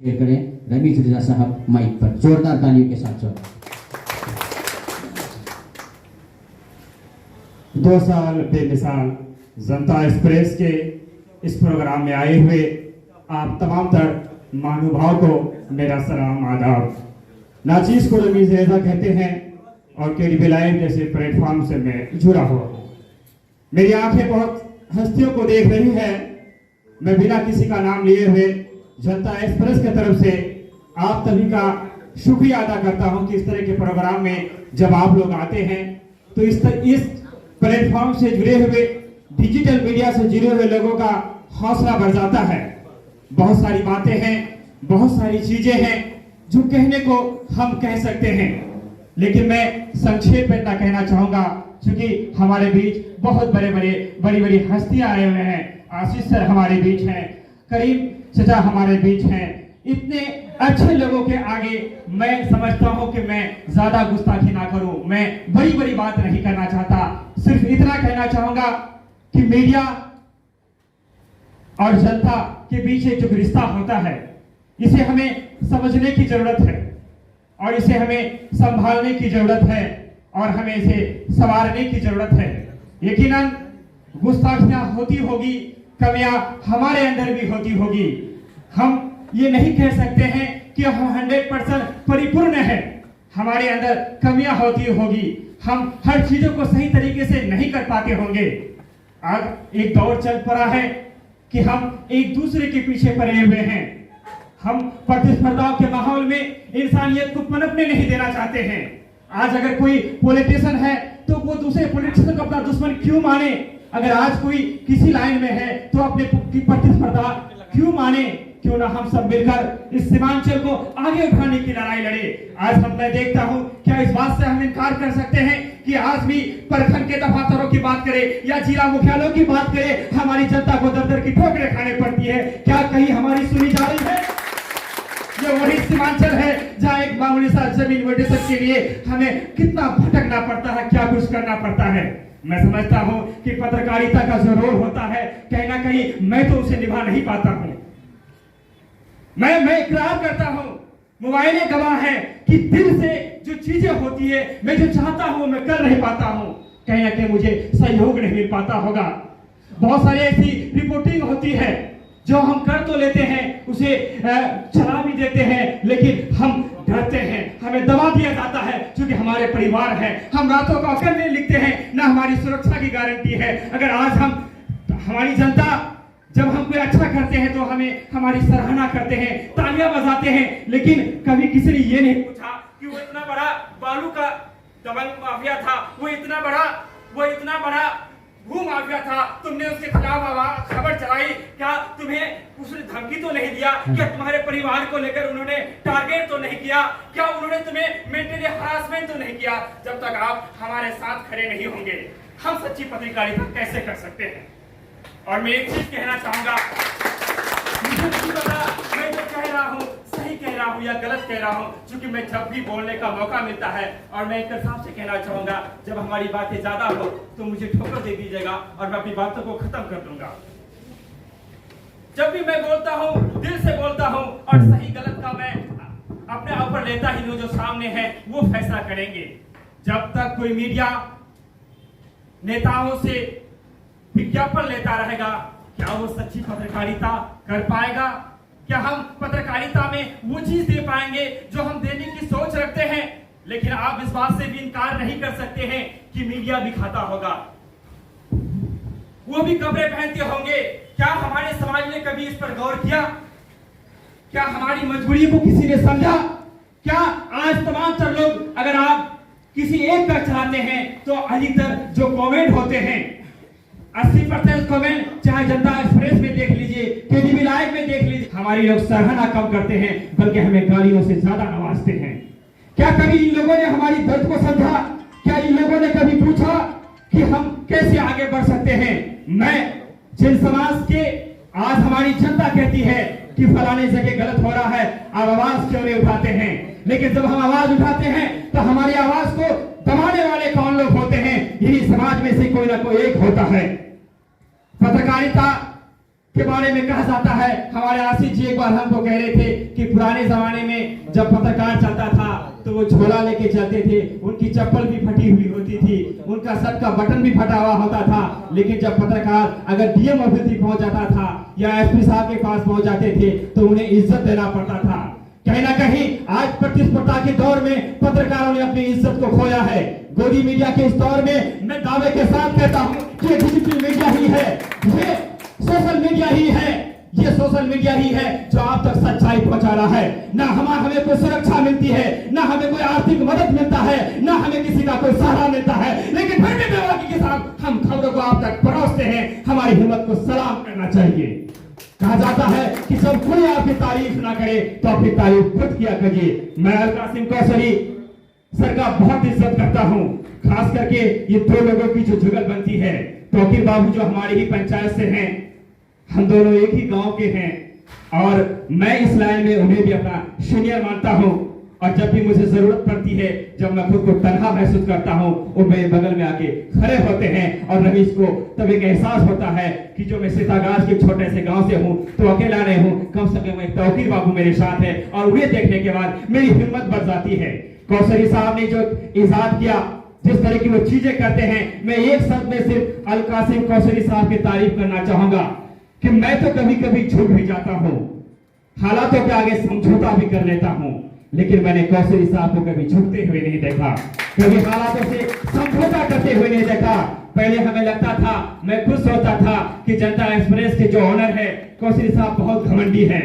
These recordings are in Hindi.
करें रमी जडेजा साहब माइक पर जोरदार तालियों के साथ स्वागत। 2 साल बेमिसाल जनता एक्सप्रेस के इस प्रोग्राम में आए हुए आप तमाम तर महानुभाव को मेरा सलाम आदाब। नाचीज को रमी जडेजा कहते हैं और केडीबी लाइव जैसे प्लेटफॉर्म से मैं जुड़ा हुआ हूँ। मेरी आंखें बहुत हस्तियों को देख रही है। मैं बिना किसी का नाम लिए हुए जनता एक्सप्रेस की तरफ से आप सभी का शुक्रिया अदा करता हूं कि इस तरह के प्रोग्राम में जब आप लोग आते हैं तो इस प्लेटफॉर्म से जुड़े हुए डिजिटल मीडिया से जुड़े हुए लोगों का हौसला बढ़ जाता है। बहुत सारी बातें हैं, बहुत सारी चीजें हैं जो कहने को हम कह सकते हैं, लेकिन मैं संक्षेप में ना कहना चाहूंगा क्योंकि हमारे बीच बहुत बड़ी बड़ी हस्तियां आए हुए हैं। आशीष सर हमारे बीच हैं, करीम चचा हमारे बीच हैं। इतने अच्छे लोगों के आगे मैं समझता हूं कि मैं ज्यादा गुस्ताखी ना करूं। मैं बड़ी बात नहीं करना चाहता, सिर्फ इतना कहना चाहूंगा कि मीडिया और जनता के बीच एक जो रिश्ता होता है इसे हमें समझने की जरूरत है और इसे हमें संभालने की जरूरत है और हमें इसे संवारने की जरूरत है। यकीनन गुस्ताखियां होती होगी, कमियां हमारे अंदर भी होती होगी। हम ये नहीं कह सकते हैं कि हम 100% परिपूर्ण है, हमारे अंदर कमियां होती होगी, हम हर चीजों को सही तरीके से नहीं कर पाते होंगे। आज एक दौर चल पड़ा है कि हम एक दूसरे के पीछे पड़े हुए हैं। हम प्रतिस्पर्धाओं के माहौल में इंसानियत को पनपने नहीं देना चाहते हैं। आज अगर कोई पॉलिटिशियन है तो वो दूसरे पॉलिटिशियन को अपना दुश्मन क्यों माने? अगर आज कोई किसी लाइन में है तो अपने प्रतिस्पर्धा क्यों माने? क्यों ना हम सब मिलकर इस सीमांचल को आगे उठाने की लड़ाई लड़े। आज मैं देखता हूं, क्या इस बात से हम इनकार कर सकते हैं कि आज भी प्रखंड के दफातरों की बात करें या जिला मुख्यालयों की बात करें, हमारी जनता को दर की ठोकरें खाने पड़ती है। क्या कहीं हमारी सुनी जा रही है? ये वही सीमांचल है जहाँ एक मामूली सा जमीन विवाद के लिए हमें कितना भटकना पड़ता है, क्या कुछ करना पड़ता है। मैं समझता हूं कि पत्रकारिता का जो रोल होता है कहीं ना कहीं मैं तो उसे निभा नहीं पाता हूं। मैं इकरार करता हूं, मोबाइल गवाह है कि दिल से जो चीजें होती है, मैं जो चाहता हूं मैं कर नहीं पाता हूं। कहीं ना कहीं मुझे सहयोग नहीं मिल पाता होगा। बहुत सारी ऐसी रिपोर्टिंग होती है जो हम कर तो लेते हैं, उसे चला भी देते हैं, लेकिन हम डरते हैं, हमें दबा दिया जाता है क्योंकि हमारे परिवार है। हम रातों का अकल नहीं लिखते हैं, ना हमारी सुरक्षा की गारंटी है। अगर आज हमारी जनता जब हम कोई अच्छा करते हैं तो हमें हमारी सराहना करते हैं, तालियां बजाते हैं, लेकिन कभी किसी ने ये नहीं पूछा कि वो इतना बड़ा बालू का दबंग माफिया था, वो इतना बड़ा भू माफिया था, तुमने उसके खिलाफ खबर चलाई, क्या तुम्हें उसने धमकी तो नहीं दिया? क्या तुम्हारे परिवार को लेकर उन्होंने टारगेट तो नहीं किया? क्या उन्होंने तुम्हें मेंटली हरासमेंट तो नहीं किया? जब तक आप हमारे साथ खड़े नहीं होंगे हम सच्ची पत्रकारिता कैसे कर सकते हैं? और मैं एक चीज कहना चाहूंगा, मुझे नहीं पता मैं जो कह रहा हूँ सही कह रहा हूँ या गलत कह रहा हूँ, क्योंकि मैं जब भी बोलने का मौका मिलता है और मैं एक साहब से कहना चाहूंगा, जब हमारी बातें ज्यादा हो तो मुझे ठोकर दे दीजिएगा और मैं अपनी बातों को खत्म कर दूंगा। जब भी मैं बोलता हूँ दिल से बोलता हूँ और सही गलत का मैं अपने ऊपर लेता ही हूँ, जो सामने है वो फैसला करेंगे। जब तक कोई मीडिया नेताओं से विज्ञापन लेता रहेगा, क्या वो सच्ची पत्रकारिता कर पाएगा? क्या हम पत्रकारिता में वो चीज दे पाएंगे जो हम देने की सोच रखते हैं? लेकिन आप इस बात से भी इनकार नहीं कर सकते हैं कि मीडिया भी खाता होगा, वो भी कपड़े पहनते होंगे। क्या हमारे समाज ने कभी इस पर गौर किया? क्या हमारी मजबूरी को किसी ने समझा? क्या आज तमाम तर लोग, अगर आप किसी एक का चाहते हैं तो अधिकतर जो कमेंट होते हैं 80% कमेंट, चाहे जनता एक्सप्रेस में देख लीजिए, केडीबी लाइव में देख लीजिए, हमारी लोग सराहना कम करते हैं बल्कि हमें गालियों से ज्यादा नवाजते हैं। क्या कभी इन लोगों ने हमारी दर्द को समझा? क्या इन लोगों ने कभी पूछा कि हम कैसे आगे बढ़ सकते हैं? मैं जिन समाज के आज हमारी जनता कहती है कि फलाने जगह गलत हो रहा है, आप आवाज क्यों नहीं उठाते हैं? लेकिन जब हम आवाज उठाते हैं तो हमारी आवाज को दबाने वाले कौन लोग होते हैं? यही समाज में से कोई ना कोई एक होता है। पत्रकारिता के बारे में कहा जाता है। हमारे आशीष जी एक बार हमको कह रहे थे कि पुराने जमाने में जब पत्रकार चलता था तो वो झोला लेके चलते थे, उनकी चप्पल भी फटी हुई होती थी, उनका शर्ट का बटन भी फटा हुआ होता था, लेकिन जब पत्रकार अगर डीएम ऑफिस तक पहुंच जाता था या एसपी साहब के पास पहुंच जाते थे तो उन्हें इज्जत देना पड़ता था। कहीं ना कहीं आज प्रतिस्पर्धा के दौर में पत्रकारों ने अपनी इज्जत को खोया है। गोदी मीडिया के इस दौर में मैं दावे के साथ कहता हूं कि डिजिटल मीडिया ही है, ये सोशल मीडिया ही है, ये सोशल मीडिया ही है जो आप तक सच्चाई पहुंचा रहा है। ना हमें कोई सुरक्षा मिलती है, ना हमें कोई आर्थिक मदद मिलता है, ना हमें किसी का कोई सहारा मिलता है, लेकिन फिर भी बेबाकी के साथ हम खबरों को आप तक परोसते हैं। हमारी हिम्मत को सलाम करना चाहिए। कहा जाता है कि जब कोई आपकी तारीफ ना करे तो अपनी तारीफ खुद किया करिए। मैं अलकासिम कौसरी सर का बहुत इज्जत करता हूं, खास करके ये दो लोगों की जो जुगल बनती है। तौकीर बाबू जो हमारी ही पंचायत से हैं, हम दोनों एक ही गांव के हैं और मैं इस लाइन में उन्हें भी अपना सीनियर मानता हूं। और जब भी मुझे जरूरत पड़ती है, जब मैं खुद को तन्हा महसूस करता हूं, वो मेरे बगल में आके खड़े होते हैं। और रवीश को तब एक एहसास होता है कि जो मैं सीतागाज के छोटे से गांव से हूं तो अकेला नहीं हूं, कम से कम एक तौकीर बाबू मेरे साथ है। और उन्हें देखने के बाद मेरी हिम्मत बढ़ जाती है। कौसरी साहब ने जो इजाद किया, जिस तरह की वो चीजें करते हैं, मैं एक शब्द में सिर्फ अलकासिम कौसरी साहब की तारीफ करना चाहूंगा कि मैं तो कभी कभी झुक भी जाता हूं, हालातों के आगे समझौता भी कर लेता हूं, लेकिन मैंने कौसरी साहब को कभी झुकते हुए नहीं देखा, कभी हालातों से समझौता करते हुए नहीं देखा। पहले हमें लगता था, मैं खुद सोचता था कि जनता एक्सप्रेस के जो ऑनर है कौसरी साहब बहुत घमंडी है।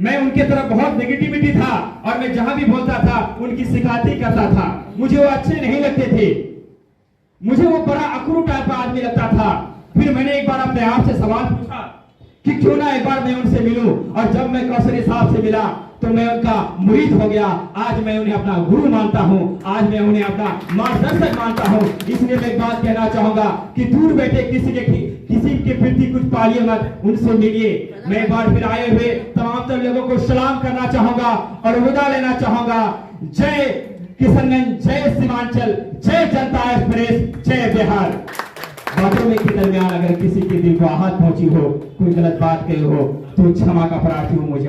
मैं उनके तरफ बहुत नेगेटिविटी था और मैं जहां भी बोलता था उनकी शिकायत ही करता था। मुझे वो अच्छे नहीं लगते थे, मुझे वो बड़ा अकड़ू टाइप का आदमी लगता था। फिर मैंने एक बार अपने आप से सवाल पूछा कि क्यों ना एक बार मैं उनसे मिलूं। और जब मैं कौसरी साहब से मिला तो मैं उनका मुरीद हो गया। आज मैं उन्हें अपना गुरु मानता हूं, आज मैं उन्हें अपना मार्गदर्शक मानता हूं। इसलिए मैं एक बात कहना चाहूंगा कि दूर बैठे किसी के प्रति कुछ पालिए मत, उनसे मिलिए। मैं एक बार फिर आए हुए तमाम तर लोगों को सलाम करना चाहूंगा और विदा लेना चाहूंगा। जय किशनगंज, जय सीमांचल, जय जनता एक्सप्रेस, जय बिहार। बातों में के दरमियान अगर किसी के दिल को आहत पहुंची हो, कोई गलत बात कही हो तो क्षमा का प्रार्थी हूं। मुझे